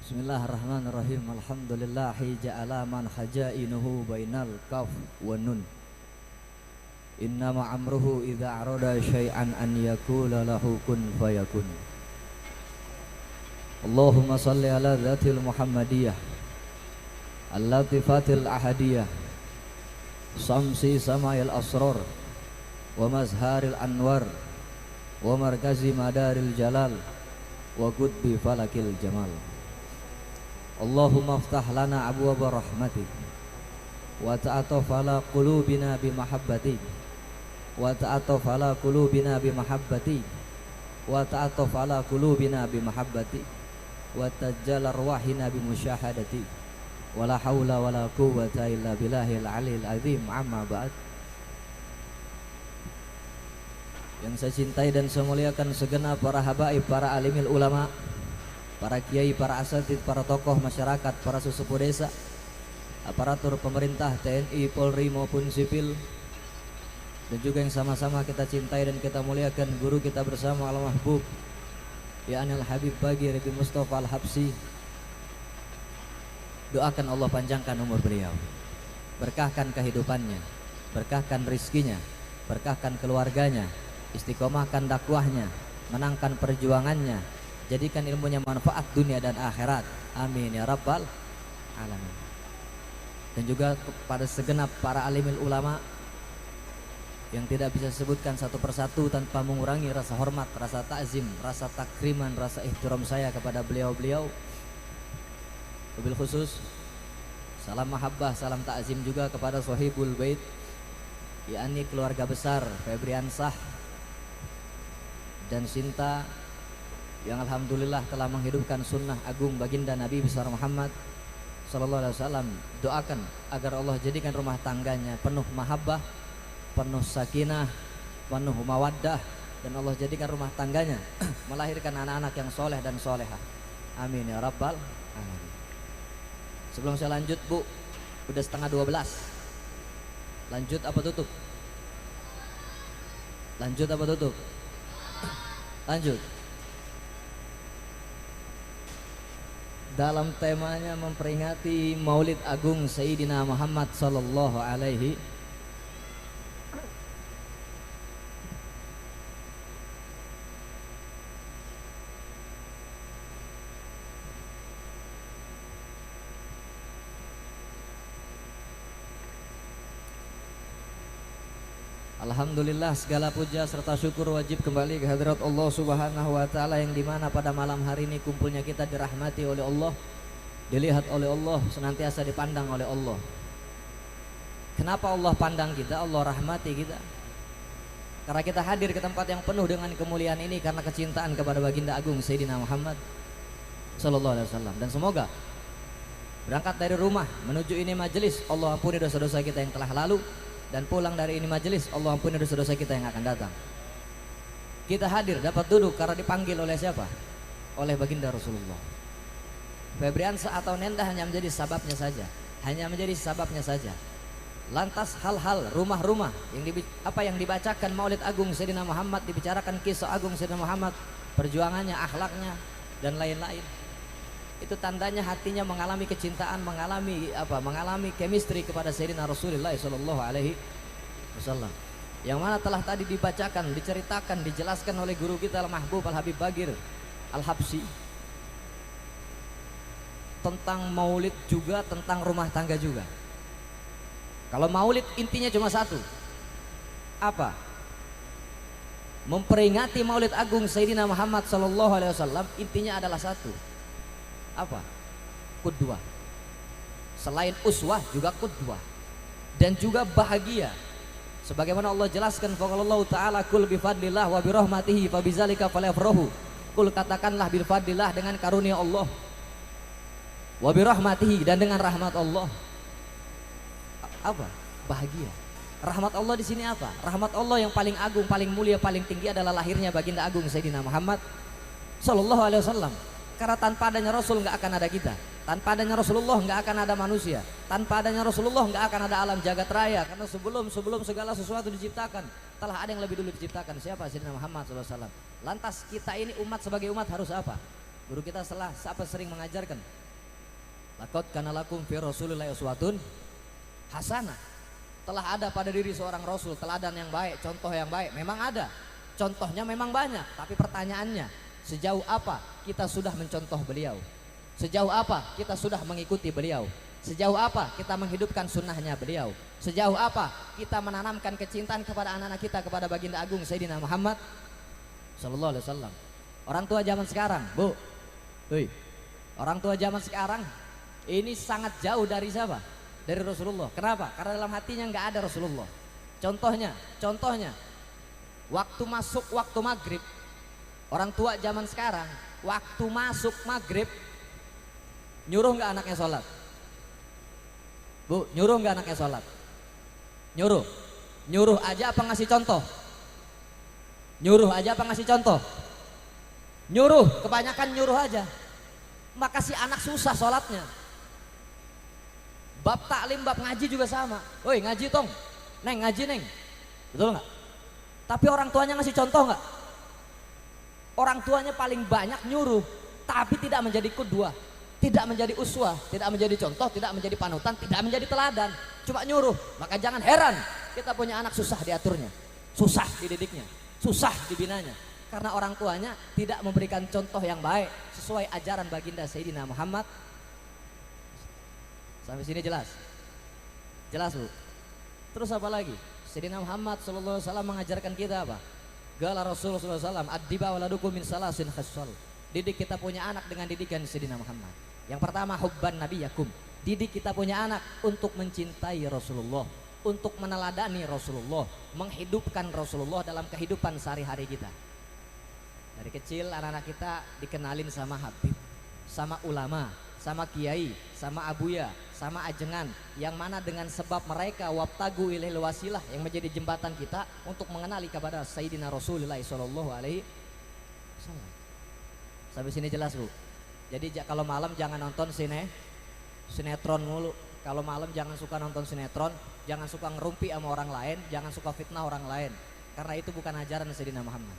Bismillahirrahmanirrahim. Alhamdulillahi ja'ala man hajainuhu bainal kaf wa nun. Innama amruhu idza arada syai'an an yakula lahu kun fayakun. Allahumma salli ala dzatil Muhammadiyah al-latifatil ahadiyah samsi samayil asrar wa mazharil anwar wa markazi madaril jalal wa qutbi falakil jamal. Allahumma aftah lana abwaaba rahmatik wa ta'ataf ala qulubina bimahabbatik wa ta'ataf ala qulubina bimahabbatik wa ta'ataf ala qulubina bimahabbatik wa tajjal arwahina bimusyahadatik wa la hawla wa la quwwata illa billahil aliyil azim. Amma ba'd. Yang saya cintai dan saya muliakan segenap para habaib, para alimil ulama, para kiai, para asatid, para tokoh masyarakat, para sesepuh desa, aparatur pemerintah, TNI, Polri maupun sipil, dan juga yang sama-sama kita cintai dan kita muliakan guru kita bersama Al-Mahbub yakni Al-Habib Bagir bin Mustafa Al-Habsi. Doakan Allah panjangkan umur beliau, berkahkan kehidupannya, berkahkan rizkinya, berkahkan keluarganya, istiqomahkan dakwahnya, menangkan perjuangannya, jadikan ilmunya manfaat dunia dan akhirat. Amin ya rabbal alamin. Dan juga kepada segenap para alimil ulama yang tidak bisa sebutkan satu persatu tanpa mengurangi rasa hormat, rasa takzim, rasa takriman, rasa ihtiram saya kepada beliau-beliau. Wabil khusus salam mahabbah, salam takzim juga kepada sahibul bait yakni keluarga besar Febriansah dan Sinta yang alhamdulillah telah menghidupkan sunnah agung baginda Nabi besar Muhammad sallallahu alaihi wasallam. Doakan agar Allah jadikan rumah tangganya penuh mahabbah, penuh sakinah, penuh mawaddah, dan Allah jadikan rumah tangganya melahirkan anak-anak yang soleh dan solehah. Amin ya rabbal alamin. Sebelum saya lanjut, Bu, udah setengah 12. Lanjut apa tutup? Lanjut apa tutup? Lanjut. Dalam temanya memperingati Maulid Agung Sayyidina Muhammad sallallahu alaihi. Alhamdulillah, segala puja serta syukur wajib kembali ke hadirat Allah Subhanahu wa taala yang dimana pada malam hari ini kumpulnya kita dirahmati oleh Allah, dilihat oleh Allah, senantiasa dipandang oleh Allah. Kenapa Allah pandang kita, Allah rahmati kita? Karena kita hadir ke tempat yang penuh dengan kemuliaan ini karena kecintaan kepada baginda agung Sayyidina Muhammad sallallahu alaihi wasallam. Dan semoga berangkat dari rumah menuju ini majelis, Allah ampuni dosa-dosa kita yang telah lalu, dan pulang dari ini majelis, Allah ampuni dosa-dosa kita yang akan datang. Kita hadir dapat duduk karena dipanggil oleh siapa? Oleh baginda Rasulullah. Febriansah atau Nenda hanya menjadi sababnya saja, hanya menjadi sababnya saja. Lantas hal-hal rumah-rumah yang dibacakan Maulid Agung Sayyidina Muhammad, dibicarakan kisah Agung Sayyidina Muhammad, perjuangannya, akhlaknya, dan lain-lain. Itu tandanya hatinya mengalami kecintaan, mengalami chemistry kepada Sayyidina Rasulullah sallallahu alaihi wasallam. Yang mana telah tadi dibacakan, diceritakan, dijelaskan oleh guru kita Al-Mahbub Al-Habib Bagir Al-Habsi tentang maulid juga, tentang rumah tangga juga. Kalau maulid intinya cuma satu. Apa? Memperingati Maulid Agung Sayyidina Muhammad sallallahu alaihi wasallam intinya adalah satu. Apa? Qudwah. Selain uswah juga qudwah, dan juga bahagia. Sebagaimana Allah jelaskan, faqalallahu ta'ala kul bifadlillah wa birahmatihi fabizalika falyafrahu. Kul, katakanlah bifadlillah, dengan karunia Allah, wa birahmatihi, dan dengan rahmat Allah. Apa? Bahagia. Rahmat Allah di sini apa? Rahmat Allah yang paling agung, paling mulia, paling tinggi adalah lahirnya baginda agung Sayyidina Muhammad sallallahu alaihi wasallam. Karena tanpa adanya Rasul nggak akan ada kita, tanpa adanya Rasulullah nggak akan ada manusia, tanpa adanya Rasulullah nggak akan ada alam jagat raya. Karena sebelum segala sesuatu diciptakan, telah ada yang lebih dulu diciptakan. Siapa? Sayyidina Muhammad SAW. Lantas kita ini umat, sebagai umat harus apa? Guru kita siapa sering mengajarkan, laqad kana lakum fi rasulillahi uswatun hasanah. Telah ada pada diri seorang rasul teladan yang baik, contoh yang baik. Memang ada, contohnya memang banyak, tapi pertanyaannya, sejauh apa kita sudah mencontoh beliau? Sejauh apa kita sudah mengikuti beliau? Sejauh apa kita menghidupkan sunnahnya beliau? Sejauh apa kita menanamkan kecintaan kepada anak-anak kita kepada baginda agung Sayyidina Muhammad sallallahu alaihi wasallam? Orang tua zaman sekarang, Bu, orang tua zaman sekarang ini sangat jauh dari siapa? Dari Rasulullah. Kenapa? Karena dalam hatinya nggak ada Rasulullah. Contohnya, waktu masuk waktu maghrib, orang tua zaman sekarang waktu masuk maghrib nyuruh nggak anaknya sholat? Bu, nyuruh nggak anaknya sholat? Nyuruh aja apa ngasih contoh? Nyuruh, kebanyakan nyuruh aja. Maka si anak susah sholatnya. Bab taklim, bab ngaji juga sama. Woi ngaji tong, neng ngaji neng, betul nggak? Tapi orang tuanya ngasih contoh nggak? Orang tuanya paling banyak nyuruh, tapi tidak menjadi qudwah, tidak menjadi uswah, tidak menjadi contoh, tidak menjadi panutan, tidak menjadi teladan, cuma nyuruh. Maka jangan heran kita punya anak susah diaturnya, susah dididiknya, susah dibinanya, karena orang tuanya tidak memberikan contoh yang baik sesuai ajaran baginda Sayyidina Muhammad. Sampai sini jelas? Jelas, Bu? Terus apa lagi? Sayyidina Muhammad sallallahu alaihi wasallam mengajarkan kita apa? Gala Rasulullah sallallahu alaihi wasallam, "Addiba waladukum min salasin khassal." Didik kita punya anak dengan didikan Sayyidina Muhammad. Yang pertama, hubban nabiyakum. Didik kita punya anak untuk mencintai Rasulullah, untuk meneladani Rasulullah, menghidupkan Rasulullah dalam kehidupan sehari-hari kita. Dari kecil anak-anak kita dikenalin sama Habib, sama ulama, sama kiai, sama abuya, sama ajengan, yang mana dengan sebab mereka wabtagu ilaihil wasilah, yang menjadi jembatan kita untuk mengenali kepada Sayyidina Rasulullah sallallahu alaihi wasallam. Sampai sini jelas, Bu? Jadi kalau malam jangan nonton sinetron mulu. Kalau malam jangan suka nonton sinetron, jangan suka ngerumpi sama orang lain, jangan suka fitnah orang lain, karena itu bukan ajaran Sayyidina Muhammad.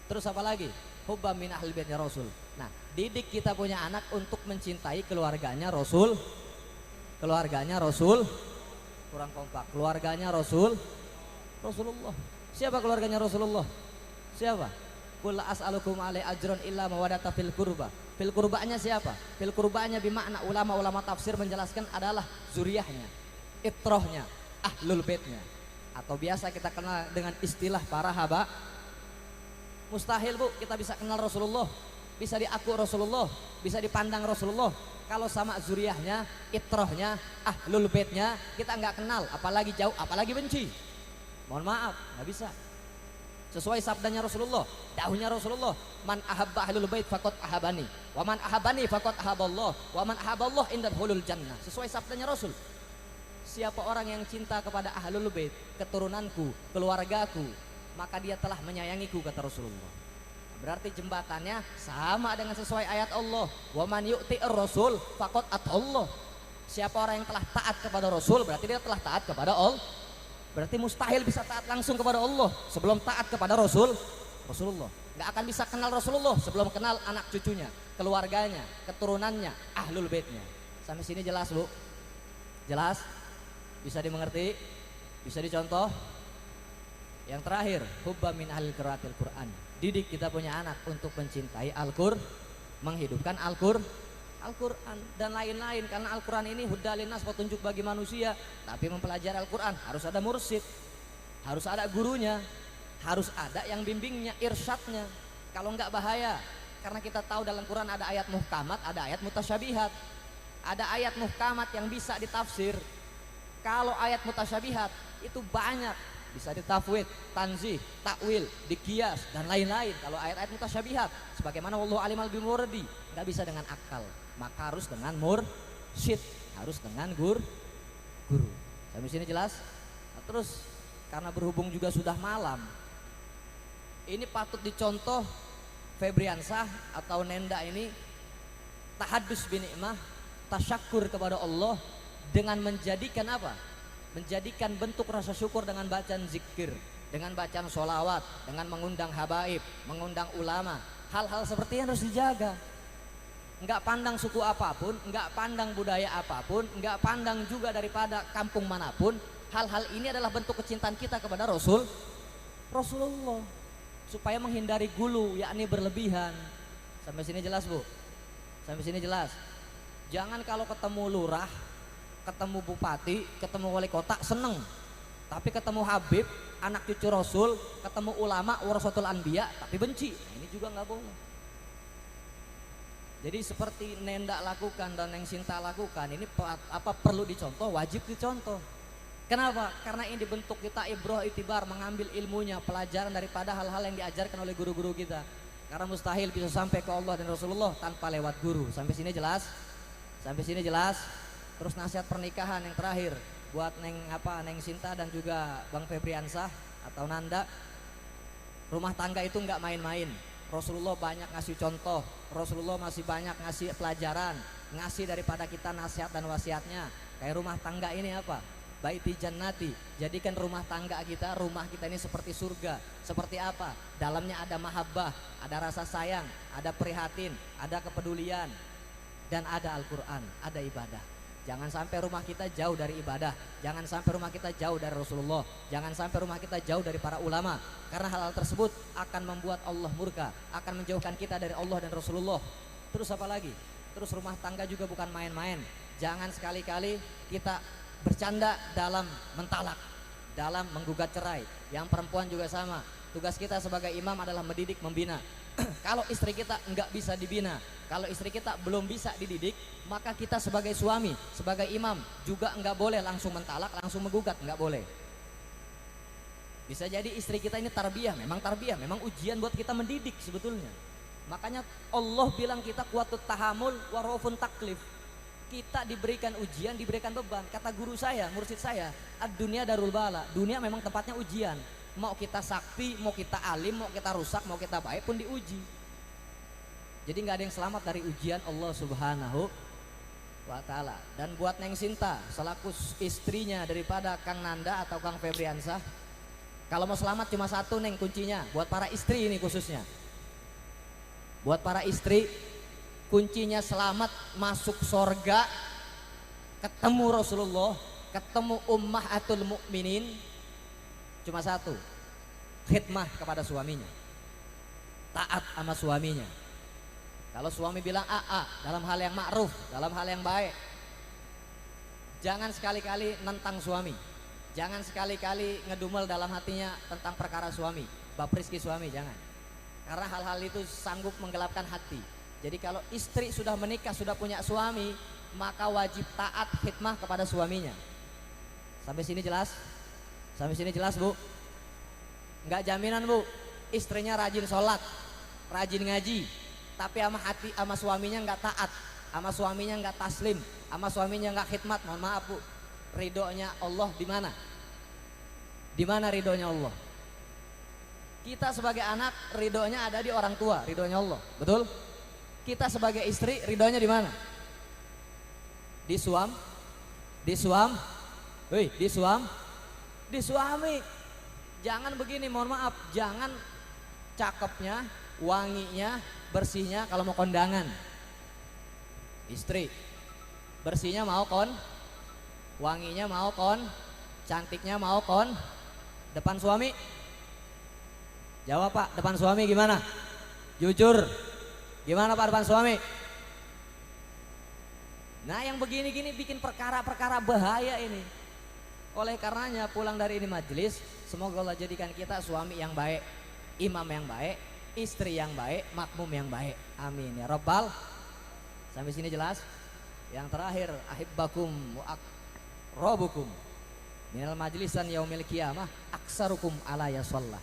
Terus apa lagi? Hubba min ahli baitnya Rasul. Nah, didik kita punya anak untuk mencintai keluarganya Rasul. Kurang kompak. Keluarganya Rasulullah. Siapa keluarganya Rasulullah? Siapa? Qul as'alukum alaihi ajron illa mawaddata fil qurba. Fil qurbanya siapa? Fil qurbanya bimakna ulama-ulama tafsir menjelaskan adalah zuriyahnya, itrohnya, ahlul baitnya, atau biasa kita kenal dengan istilah para haba. Mustahil, Bu, kita bisa kenal Rasulullah, bisa diaku Rasulullah, bisa dipandang Rasulullah kalau sama zuriyahnya, itrohnya, ahlul baitnya kita nggak kenal, apalagi jauh, apalagi benci. Mohon maaf, nggak bisa. Sesuai sabdanya Rasulullah, dahulunya Rasulullah, man ahabba ahlul bait faqad ahabani, wa man ahabani faqad ahaballah, wa man ahaballah indahulul jannah. Sesuai sabdanya Rasul. Siapa orang yang cinta kepada ahlul bait, keturunanku, keluargaku, maka dia telah menyayangiku, kata Rasulullah. Berarti jembatannya sama dengan sesuai ayat Allah, wa man yu'ti'ir rasul faqad atallah. Siapa orang yang telah taat kepada Rasul, berarti dia telah taat kepada Allah. Berarti mustahil bisa taat langsung kepada Allah sebelum taat kepada Rasulullah. Nggak akan bisa kenal Rasulullah sebelum kenal anak cucunya, keluarganya, keturunannya, ahlul baitnya. Sampai sini jelas, Bu? Jelas? Bisa dimengerti? Bisa dicontoh? Yang terakhir, hubba min ahlil qiraatil Qur'an. Didik kita punya anak untuk mencintai Al-Qur'an, menghidupkan Al-Qur'an dan lain-lain, karena Al-Qur'an ini hudal linnas, petunjuk bagi manusia. Tapi mempelajari Al-Qur'an harus ada mursyid, harus ada gurunya, harus ada yang bimbingnya, irsyadnya. Kalau enggak bahaya, karena kita tahu dalam Quran ada ayat muhkamat, ada ayat mutasyabihat. Ada ayat muhkamat yang bisa ditafsir. Kalau ayat mutasyabihat itu banyak, bisa ditafwid, tanzih, takwil, dikias dan lain-lain. Kalau ayat-ayat mutasyabihat, sebagaimana wallahu alimal bimuradi, nggak bisa dengan akal, maka harus dengan mursyid, harus dengan guru. Sampai sini jelas? Nah, terus karena berhubung juga sudah malam, ini patut dicontoh Febriansah atau Nenda ini tahadus binikmah, tasyakur kepada Allah dengan menjadikan apa? Menjadikan bentuk rasa syukur dengan bacaan zikir, dengan bacaan sholawat, dengan mengundang habaib, mengundang ulama. Hal-hal seperti ini harus dijaga. nggak pandang suku apapun, nggak pandang budaya apapun, nggak pandang juga daripada kampung manapun. Hal-hal ini adalah bentuk kecintaan kita kepada Rasulullah, supaya menghindari gulu, yakni berlebihan. Sampai sini jelas Bu? Sampai sini jelas? Jangan kalau ketemu lurah, ketemu bupati, ketemu wali kota seneng, tapi ketemu Habib, anak cucu Rasul, ketemu ulama, warasatul anbiya, tapi benci. Nah, ini juga nggak boleh. Jadi seperti Nenda lakukan dan Neng Sinta lakukan, ini perlu dicontoh, wajib dicontoh. Kenapa? Karena ini dibentuk kita ibrah itibar, mengambil ilmunya, pelajaran daripada hal-hal yang diajarkan oleh guru-guru kita. Karena mustahil bisa sampai ke Allah dan Rasulullah tanpa lewat guru. Sampai sini jelas? Sampai sini jelas? Terus nasihat pernikahan yang terakhir buat Neng Sinta dan juga Bang Febriansah atau Nanda. Rumah tangga itu nggak main-main. Rasulullah banyak ngasih contoh, Rasulullah masih banyak ngasih pelajaran, ngasih daripada kita nasihat dan wasiatnya. Kayak rumah tangga ini apa? Baiti jannati, jadikan rumah tangga kita, rumah kita ini seperti surga. Seperti apa? Dalamnya ada mahabbah, ada rasa sayang, ada prihatin, ada kepedulian, dan ada Al-Quran, ada ibadah. Jangan sampai rumah kita jauh dari ibadah, jangan sampai rumah kita jauh dari Rasulullah, jangan sampai rumah kita jauh dari para ulama. Karena hal-hal tersebut akan membuat Allah murka, akan menjauhkan kita dari Allah dan Rasulullah. Terus apa lagi? Terus rumah tangga juga bukan main-main. Jangan sekali-kali kita bercanda dalam mentalak, dalam menggugat cerai. Yang perempuan juga sama. Tugas kita sebagai imam adalah mendidik, membina. Kalau istri kita nggak bisa dibina, kalau istri kita belum bisa dididik, maka kita sebagai suami, sebagai imam juga nggak boleh langsung mentalak, langsung menggugat, nggak boleh. Bisa jadi istri kita ini tarbiyah, memang ujian buat kita mendidik sebetulnya. Makanya Allah bilang kita kuatut tahamul warofun taklif. Kita diberikan ujian, diberikan beban. Kata guru saya, mursyid saya, ad-dunya darul bala. Dunia memang tempatnya ujian. Mau kita sakti, mau kita alim, mau kita rusak, mau kita baik pun diuji. Jadi nggak ada yang selamat dari ujian Allah Subhanahu wa Ta'ala. Dan buat Neng Sinta selaku istrinya daripada Kang Nanda atau Kang Febriansah, kalau mau selamat cuma satu Neng kuncinya. Buat para istri ini khususnya, buat para istri, kuncinya selamat masuk sorga, ketemu Rasulullah, ketemu ummahatul mukminin, cuma satu, khidmah kepada suaminya, taat sama suaminya. Kalau suami bilang AA dalam hal yang ma'ruf, dalam hal yang baik, jangan sekali-kali nentang suami, jangan sekali-kali ngedumel dalam hatinya tentang perkara suami, bab rizki suami, jangan. Karena hal-hal itu sanggup menggelapkan hati. Jadi kalau istri sudah menikah, sudah punya suami, maka wajib taat khidmah kepada suaminya. Sampai sini jelas? Sampai sini jelas Bu? Enggak jaminan Bu, istrinya rajin sholat, rajin ngaji, tapi sama hati sama suaminya enggak taat, sama suaminya enggak taslim, sama suaminya enggak khidmat. Mohon maaf Bu, ridhonya Allah di mana? Di mana ridhonya Allah? Kita sebagai anak ridhonya ada di orang tua, ridhonya Allah, betul? Kita sebagai istri ridhonya di mana? Di suami. Jangan begini, mohon maaf, jangan cakepnya, wanginya, bersihnya kalau mau kondangan. Istri bersihnya mau kon, wanginya mau kon, cantiknya mau kon, depan suami. Jawab Pak, depan suami gimana? Jujur. Gimana Pak depan suami? Nah yang begini-gini bikin perkara-perkara bahaya ini. Oleh karenanya pulang dari ini majelis, semoga Allah jadikan kita suami yang baik, imam yang baik, istri yang baik, makmum yang baik. Amin ya Rabbal. Sampai sini jelas? Yang terakhir, ahibbakum wa aqrabukum minal majlisan yaumil qiyamah aksarukum ala yasallah.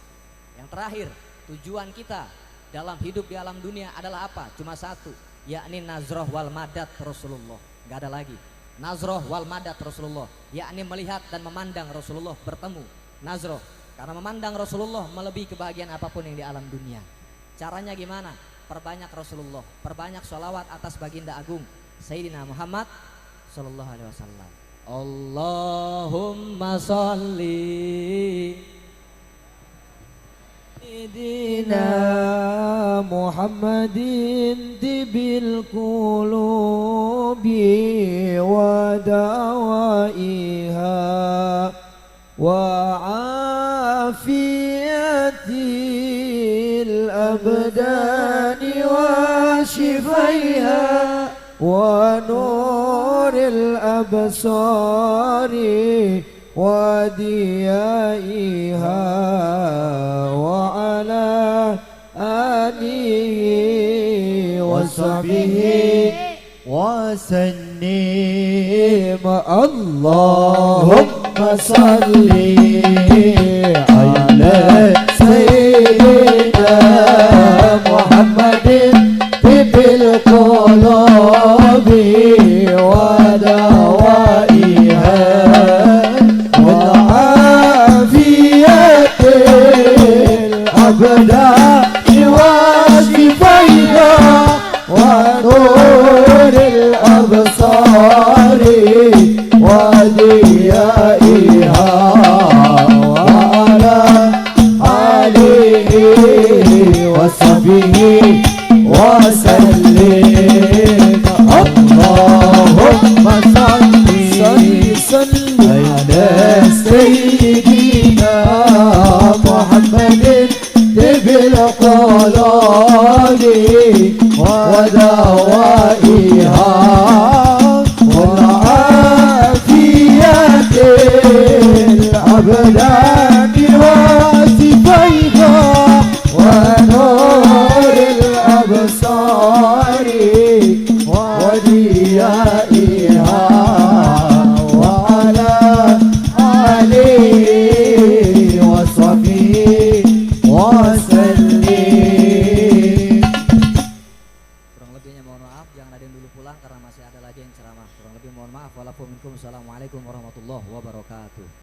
Yang terakhir, tujuan kita dalam hidup di alam dunia adalah apa? Cuma satu, yakni nazroh wal madat Rasulullah. Gak ada lagi. Nazroh wal madat Rasulullah, yakni melihat dan memandang Rasulullah bertemu. Nazroh, karena memandang Rasulullah melebihi kebahagiaan apapun yang di alam dunia. Caranya gimana? Perbanyak Rasulullah, perbanyak sholawat atas baginda agung Sayyidina Muhammad Sallallahu Alaihi Wasallam. Allahumma sholli سيدنا محمد طب القلوب ودوائها وعافية الأبدان وشفيها ونور الأبصار وديائها وعلى آله وصحبه وسلم. اللهم صل على سيدنا محمد طب القلوب ودوائها والعافية الأبدان وشفيها ونور الأبصار وديائها وعلى آله وصحبه وسلم. اللهم صل على سيدنا محمد طب القلوب ودوائها والعافية الأبدان وشفيها ونور الأبصار وديائها وعلى آله وصحبه وسلم. Kurang lebihnya mohon maaf, jangan ada yang dulu pulang karena masih ada lagi yang ceramah. Kurang lebih mohon maaf. Wassalamualaikum warahmatullahi wabarakatuh.